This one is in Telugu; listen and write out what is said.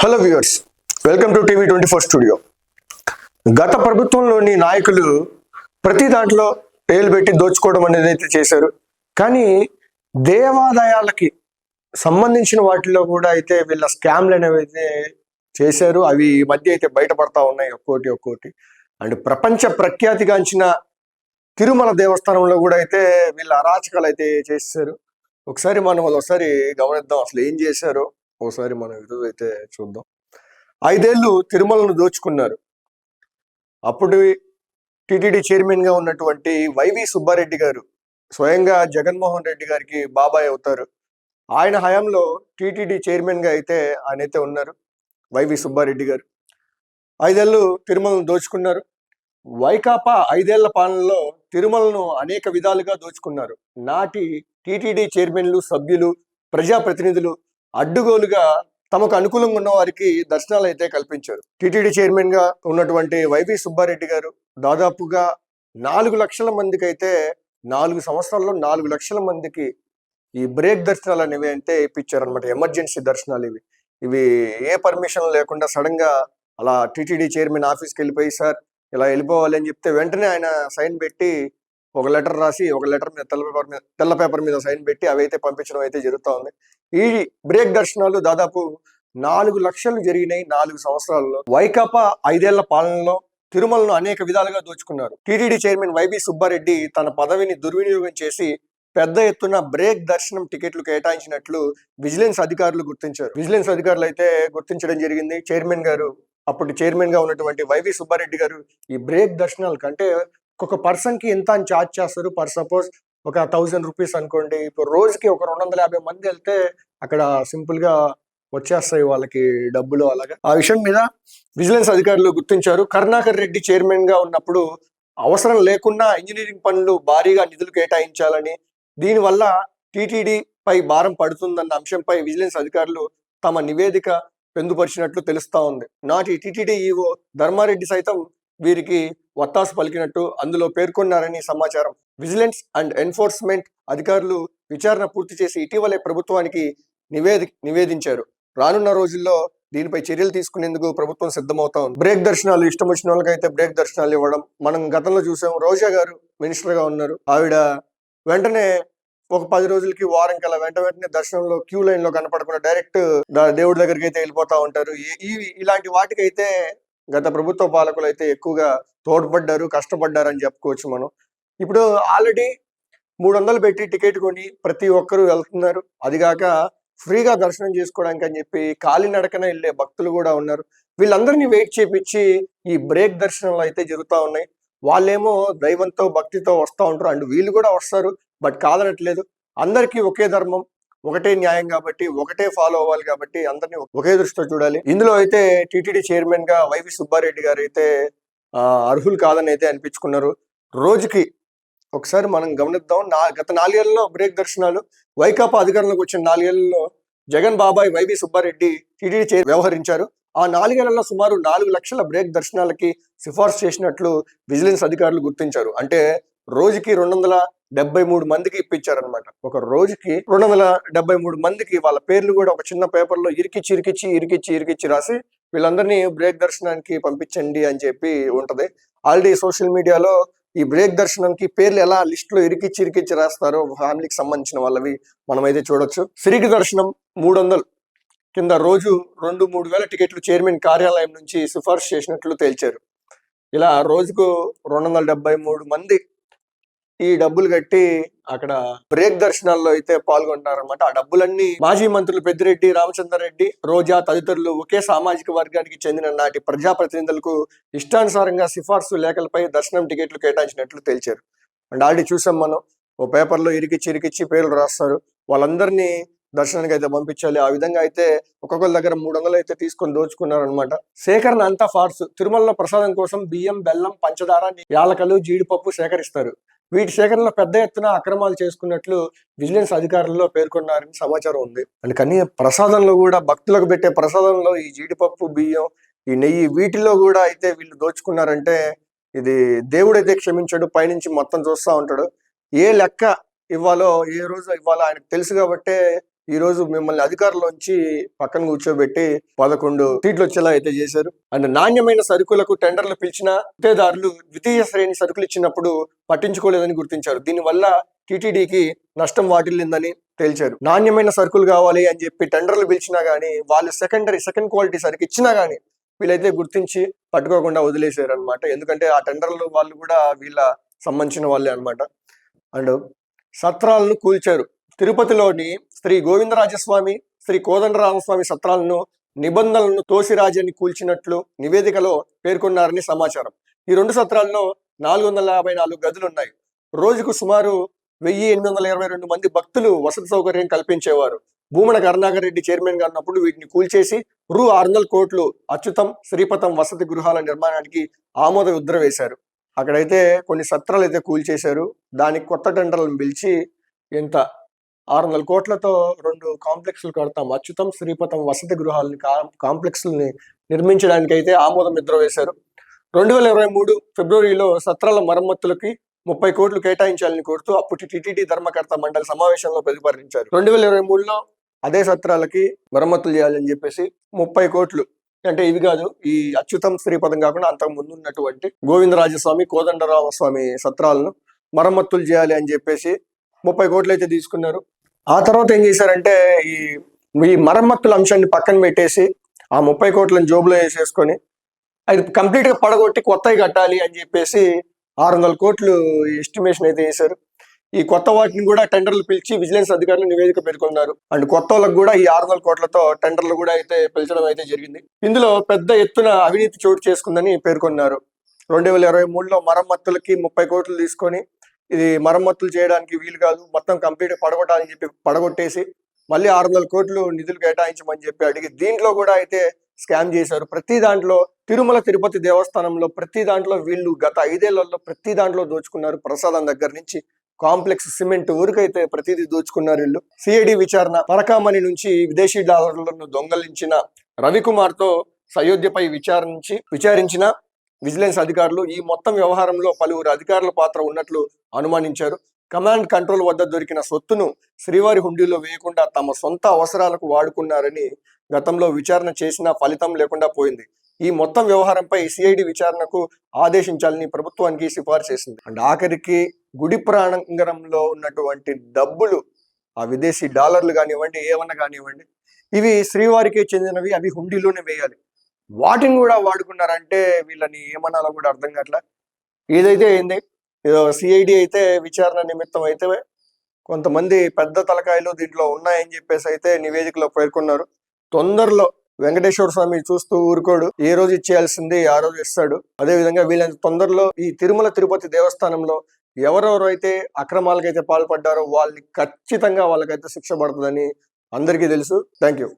హలో వ్యూవర్స్, వెల్కమ్ టు టీవీ24 స్టూడియో. గత ప్రభుత్వంలోని నాయకులు ప్రతి దాంట్లో పేర్లు పెట్టి దోచుకోవడం అనేది అయితే చేశారు. కానీ దేవాదాయాలకి సంబంధించిన వాటిలో కూడా అయితే వీళ్ళ స్కామ్లు అనేవి అయితే చేశారు. అవి ఈ మధ్య అయితే బయటపడతా ఉన్నాయి ఒక్కోటి. అండ్ ప్రపంచ ప్రఖ్యాతిగాంచిన తిరుమల దేవస్థానంలో కూడా అయితే వీళ్ళ అరాచకాలు అయితే చేశారు. ఒకసారి గమనిద్దాం అసలు ఏం చేశారో. ఒకసారి మనం ఈరోజు అయితే చూద్దాం. 5 ఏళ్ళు తిరుమలను దోచుకున్నారు. అప్పుడు టిటిడి చైర్మన్ గా ఉన్నటువంటి వైవి సుబ్బారెడ్డి గారు స్వయంగా జగన్మోహన్ రెడ్డి గారికి బాబాయ్ అవుతారు. ఆయన హయాంలో టిటిడి చైర్మన్ గా అయితే ఆయన అయితే ఉన్నారు వైవి సుబ్బారెడ్డి గారు. 5 ఏళ్ళు తిరుమలను దోచుకున్నారు. వైకాపా 5 ఏళ్ల పాలనలో తిరుమలను అనేక విధాలుగా దోచుకున్నారు. నాటి టిటిడి చైర్మన్లు, సభ్యులు, ప్రజాప్రతినిధులు అడ్డుగోలుగా తమకు అనుకూలంగా ఉన్న వారికి దర్శనాలు అయితే కల్పించారు. టిటిడి చైర్మన్ గా ఉన్నటువంటి వైవి సుబ్బారెడ్డి గారు దాదాపుగా 4 లక్షల మందికి అయితే 4 సంవత్సరాల్లో 4 లక్షల మందికి ఈ బ్రేక్ దర్శనాలు అనేవి అంటే ఇప్పించారనమాట. ఎమర్జెన్సీ దర్శనాలు ఇవి ఏ పర్మిషన్ లేకుండా సడన్ గా అలా టిటిడి చైర్మన్ ఆఫీస్కి వెళ్ళిపోయి, సార్ ఇలా వెళ్ళిపోవాలి అని చెప్తే వెంటనే ఆయన సైన్ పెట్టి ఒక లెటర్ రాసి, ఒక లెటర్ మీద తెల్ల పేపర్ మీద సైన్ పెట్టి అవి అయితే పంపించడం అయితే జరుగుతూ ఉంది. ఈ బ్రేక్ దర్శనాలు దాదాపు 4 లక్షలు జరిగినాయి 4 సంవత్సరాల్లో. వైకాపా 5 ఏళ్ల పాలనలో తిరుమలను అనేక విధాలుగా దోచుకున్నారు. టిటిడి చైర్మన్ వైవి సుబ్బారెడ్డి తన పదవిని దుర్వినియోగం చేసి పెద్ద ఎత్తున బ్రేక్ దర్శనం టికెట్లు కేటాయించినట్లు విజిలెన్స్ అధికారులు గుర్తించారు. విజిలెన్స్ అధికారులు అయితే గుర్తించడం జరిగింది. చైర్మన్ గారు, అప్పుడు చైర్మన్ గా ఉన్నటువంటి వైవి సుబ్బారెడ్డి గారు ఈ బ్రేక్ దర్శనాలు కంటే ఒక పర్సన్ కి ఎంత అని ఛార్జ్ చేస్తారు. పర్ సపోజ్ ఒక 1000 రూపీస్ అనుకోండి. ఇప్పుడు రోజుకి ఒక 250 మంది వెళ్తే అక్కడ సింపుల్ గా వచ్చేస్తాయి వాళ్ళకి డబ్బులు. అలాగా ఆ విషయం మీద విజిలెన్స్ అధికారులు గుర్తించారు. కరుణాకర్ రెడ్డి చైర్మన్ గా ఉన్నప్పుడు అవసరం లేకుండా ఇంజనీరింగ్ పనులు భారీగా నిధులు కేటాయించాలని, దీనివల్ల టీటీడీ పై భారం పడుతుందన్న అంశంపై విజిలెన్స్ అధికారులు తమ నివేదిక పొందుపరిచినట్లు తెలుస్తా ఉంది. నాటి టీటీడీ ఈవో ధర్మారెడ్డి సైతం వీరికి వత్తాసు పలికినట్టు అందులో పేర్కొన్నారని సమాచారం. విజిలెన్స్ అండ్ ఎన్ఫోర్స్మెంట్ అధికారులు విచారణ పూర్తి చేసి ఇటీవలే ప్రభుత్వానికి నివేదించారు. రానున్న రోజుల్లో దీనిపై చర్యలు తీసుకునేందుకు ప్రభుత్వం సిద్ధమవుతా ఉంది. బ్రేక్ దర్శనాలు ఇష్టం వచ్చిన వాళ్ళకైతే బ్రేక్ దర్శనాలు ఇవ్వడం మనం గతంలో చూసాం. రోజా గారు మినిస్టర్ గా ఉన్నారు. ఆవిడ వెంటనే ఒక 10 రోజులకి, వారం కల్లా వెంటనే దర్శనంలో క్యూ లైన్ లో కనపడకుండా డైరెక్ట్ దేవుడి దగ్గరికి అయితే వెళ్ళిపోతా ఉంటారు. ఇలాంటి వాటికైతే గత ప్రభుత్వ పాలకులు అయితే ఎక్కువగా తోడ్పడ్డారు, కష్టపడ్డారు అని చెప్పుకోవచ్చు మనం. ఇప్పుడు ఆల్రెడీ 300 పెట్టి టికెట్ కొని ప్రతి ఒక్కరూ వెళ్తున్నారు. అదిగాక ఫ్రీగా దర్శనం చేసుకోవడానికి అని చెప్పి కాలినడకన వెళ్ళే భక్తులు కూడా ఉన్నారు. వీళ్ళందరినీ వెయిట్ చేపించి ఈ బ్రేక్ దర్శనాలు అయితే జరుగుతూ ఉన్నాయి. వాళ్ళేమో దైవంతో భక్తితో వస్తూ ఉంటారు. అండ్ వీళ్ళు కూడా వస్తారు, బట్ కాదనట్లేదు. అందరికీ ఒకే ధర్మం, ఒకటే న్యాయం కాబట్టి, ఒకటే ఫాలో అవ్వాలి కాబట్టి అందరినీ ఒకే దృష్టితో చూడాలి. ఇందులో అయితే టిటిడి చైర్మన్ గా వైవి సుబ్బారెడ్డి గారు అయితే అర్హులు కాదని అయితే అనిపించుకున్నారు. రోజుకి ఒకసారి మనం గమనిద్దాం. గత 4 ఏళ్లలో బ్రేక్ దర్శనాలు, వైకాపా అధికారంలోకి వచ్చిన 4 ఏళ్లలో జగన్ బాబాయ్ వైవి సుబ్బారెడ్డి టిటిడి వ్యవహరించారు. ఆ 4 ఏళ్లలో సుమారు 4 లక్షల బ్రేక్ దర్శనాలకి సిఫార్సు చేసినట్లు విజిలెన్స్ అధికారులు గుర్తించారు. అంటే రోజుకి 273 మందికి ఇప్పించారనమాట. ఒక రోజుకి 273 మందికి వాళ్ళ పేర్లు కూడా ఒక చిన్న పేపర్లో ఇరికిచ్చి రాసి వీళ్ళందరినీ బ్రేక్ దర్శనానికి పంపించండి అని చెప్పి ఉంటది. ఆల్రెడీ సోషల్ మీడియాలో ఈ బ్రేక్ దర్శనానికి పేర్లు ఎలా లిస్ట్ లో ఇరికిచ్చి రాస్తారో ఫ్యామిలీకి సంబంధించిన వాళ్ళవి మనమైతే చూడొచ్చు. సిరికి దర్శనం 300 కింద రోజు 2-3 వేల టికెట్లు చైర్మన్ కార్యాలయం నుంచి సిఫార్సు చేసినట్లు తేల్చారు. ఇలా రోజుకు 273 మంది ఈ డబ్బులు కట్టి అక్కడ బ్రేక్ దర్శనాల్లో అయితే పాల్గొంటున్నారన్నమాట. ఆ డబ్బులన్నీ మాజీ మంత్రులు పెద్దిరెడ్డి, రామచంద్రారెడ్డి, రోజా తదితరులు ఒకే సామాజిక వర్గానికి చెందిన నాటి ప్రజాప్రతినిధులకు ఇష్టానుసారంగా సిఫార్సు లేఖలపై దర్శనం టికెట్లు కేటాయించినట్లు తేల్చారు. అండ్ ఆల్రెడీ చూసాం మనం, ఓ పేపర్లో ఇరికిచ్చి పేర్లు రాస్తారు. వాళ్ళందరినీ దర్శనానికి అయితే పంపించాలి. ఆ విధంగా అయితే ఒక్కొక్కరి దగ్గర 300 అయితే తీసుకొని దోచుకున్నారనమాట. సేకరణ అంతా ఫార్సు. తిరుమలలో ప్రసాదం కోసం బియ్యం, బెల్లం, పంచదార, యాలకలు, జీడిపప్పు సేకరిస్తారు. వీటి సేకరణలో పెద్ద ఎత్తున అక్రమాలు చేసుకున్నట్లు విజిలెన్స్ అధికారుల్లో పేర్కొన్నారని సమాచారం ఉంది. అందుకని ప్రసాదంలో కూడా, భక్తులకు పెట్టే ప్రసాదంలో ఈ జీడిపప్పు, బియ్యం, ఈ నెయ్యి, వీటిలో కూడా అయితే వీళ్ళు దోచుకున్నారంటే ఇది దేవుడైతే క్షమించాడు, పైనుంచి మొత్తం చూస్తూ ఉంటాడు. ఏ లెక్క ఇవ్వాలో, ఏ రోజు ఇవ్వాలో ఆయనకు తెలుసు కాబట్టే ఈ రోజు మిమ్మల్ని అధికారంలోంచి పక్కన కూర్చోబెట్టి 11 సీట్లు వచ్చేలా అయితే చేశారు. అండ్ నాణ్యమైన సరుకులకు టెండర్లు పిలిచిన గుత్తేదారులు ద్వితీయ శ్రేణి సరుకులు ఇచ్చినప్పుడు పట్టించుకోలేదని గుర్తించారు. దీనివల్ల టీటీడీకి నష్టం వాటిల్లిందని తేల్చారు. నాణ్యమైన సరుకులు కావాలి అని చెప్పి టెండర్లు పిలిచినా గానీ వాళ్ళు సెకండ్ క్వాలిటీ సరుకు ఇచ్చినా గానీ వీళ్ళైతే గుర్తించి పట్టుకోకుండా వదిలేశారు అనమాట. ఎందుకంటే ఆ టెండర్లు వాళ్ళు కూడా వీళ్ళ సంబంధించిన వాళ్ళే అనమాట. అండ్ సత్రాలను కూల్చారు. తిరుపతిలోని శ్రీ గోవిందరాజస్వామి, శ్రీ కోదండరామస్వామి సత్రాలను నిబంధనలను తోసిరాజని కూల్చినట్లు నివేదికలో పేర్కొన్నారని సమాచారం. ఈ 2 సత్రాల్లో 454 గదులున్నాయి. రోజుకు సుమారు 1822 మంది భక్తులు వసతి సౌకర్యం కల్పించేవారు. భూమన కరుణాకర్ రెడ్డి చైర్మన్ గా ఉన్నప్పుడు వీటిని కూల్చేసి రూ. 600 కోట్లు అచ్యుతం శ్రీపథం వసతి గృహాల నిర్మాణానికి ఆమోద ముద్ర వేశారు. అక్కడైతే కొన్ని సత్రాలు అయితే కూల్చేశారు. దానికి కొత్త టెండర్లను పిలిచి ఎంత 600 కోట్లతో 2 కాంప్లెక్స్లు కడతాం, అచ్యుతం శ్రీపథం వసతి గృహాలని కాంప్లెక్స్లని నిర్మించడానికి అయితే ఆమోద ముద్ర వేశారు. 2023 ఫిబ్రవరిలో సత్రాల మరమ్మతులకి 30 కోట్లు కేటాయించాలని కోరుతూ అప్పటి టీటీడీ ధర్మకర్త మండలి సమావేశంలో ప్రతిపాదించారు. 2023లో అదే సత్రాలకి మరమ్మతులు చేయాలని చెప్పేసి 30 కోట్లు, అంటే ఇవి కాదు, ఈ అచ్యుతం శ్రీపదం కాకుండా అంతకు ముందు ఉన్నటువంటి గోవిందరాజస్వామి, కోదండరామస్వామి సత్రాలను మరమ్మతులు చేయాలి అని చెప్పేసి 30 కోట్లు అయితే తీసుకున్నారు. ఆ తర్వాత ఏం చేశారంటే ఈ మరమ్మతుల అంశాన్ని పక్కన పెట్టేసి ఆ 30 కోట్లను జోబులో వేసేసుకొని అది కంప్లీట్ గా పడగొట్టి కొత్తవి కట్టాలి అని చెప్పేసి 600 కోట్లు ఎస్టిమేషన్ అయితే వేశారు. ఈ కొత్త వాటిని కూడా టెండర్లు పిలిచి విజిలెన్స్ అధికారులు నివేదిక పేర్కొన్నారు. అండ్ కొత్త వాళ్ళకు కూడా ఈ 600 కోట్లతో టెండర్లు కూడా అయితే పిలిచడం అయితే జరిగింది. ఇందులో పెద్ద ఎత్తున అవినీతి చోటు చేసుకుందని పేర్కొన్నారు. 2023లో మరమ్మతులకి 30 కోట్లు తీసుకొని ఇది మరమ్మతులు చేయడానికి వీలు కాదు, మొత్తం కంప్లీట్ పడగొట్టాలని చెప్పి పడగొట్టేసి మళ్ళీ 600 కోట్లు నిధులు కేటాయించమని చెప్పి అడిగి దీంట్లో కూడా అయితే స్కామ్ చేశారు. ప్రతి దాంట్లో తిరుమల తిరుపతి దేవస్థానంలో ప్రతి దాంట్లో వీళ్ళు గత 5 ఏళ్లలో ప్రతి దాంట్లో దోచుకున్నారు. ప్రసాదం దగ్గర నుంచి కాంప్లెక్స్ సిమెంట్ వరకు అయితే ప్రతిదీ దోచుకున్నారు వీళ్ళు. సిఐడి విచారణ. పరకామణి నుంచి విదేశీ డాలర్లను దొంగలించిన రవికుమార్ తో సయోధ్యపై విచారించిన విజిలెన్స్ అధికారులు ఈ మొత్తం వ్యవహారంలో పలువురు అధికారుల పాత్ర ఉన్నట్లు అనుమానించారు. కమాండ్ కంట్రోల్ వద్ద దొరికిన సొత్తును శ్రీవారి హుండీలో వేయకుండా తమ సొంత అవసరాలకు వాడుకున్నారని గతంలో విచారణ చేసినా ఫలితం లేకుండా పోయింది. ఈ మొత్తం వ్యవహారంపై సిఐడి విచారణకు ఆదేశించాలని ప్రభుత్వానికి సిఫార్సు చేసింది. అండ్ ఆఖరికి గుడి ప్రాంగణంలో ఉన్నటువంటి డబ్బులు, ఆ విదేశీ డాలర్లు కానివ్వండి, ఏమన్నా కానివ్వండి, ఇవి శ్రీవారికే చెందినవి, అవి హుండీలోనే వేయాలి. వాటిని కూడా వాడుకున్నారంటే వీళ్ళని ఏమన్నాలో కూడా అర్థం కావట్లా. ఏదైతే ఏంది, సిఐడి అయితే విచారణ నిమిత్తం అయితే కొంతమంది పెద్ద తలకాయలు దీంట్లో ఉన్నాయని చెప్పేసి అయితే నివేదికలో పేర్కొన్నారు. తొందరలో వెంకటేశ్వర స్వామి చూస్తూ ఊరుకోడు, ఏ రోజు ఇచ్చేయాల్సింది ఆ రోజు ఇస్తాడు. అదే విధంగా వీళ్ళని తొందరలో ఈ తిరుమల తిరుపతి దేవస్థానంలో ఎవరెవరైతే అక్రమాలకైతే పాల్పడ్డారో వాళ్ళని ఖచ్చితంగా వాళ్ళకైతే శిక్ష పడుతుందని అందరికీ తెలుసు. Thank you.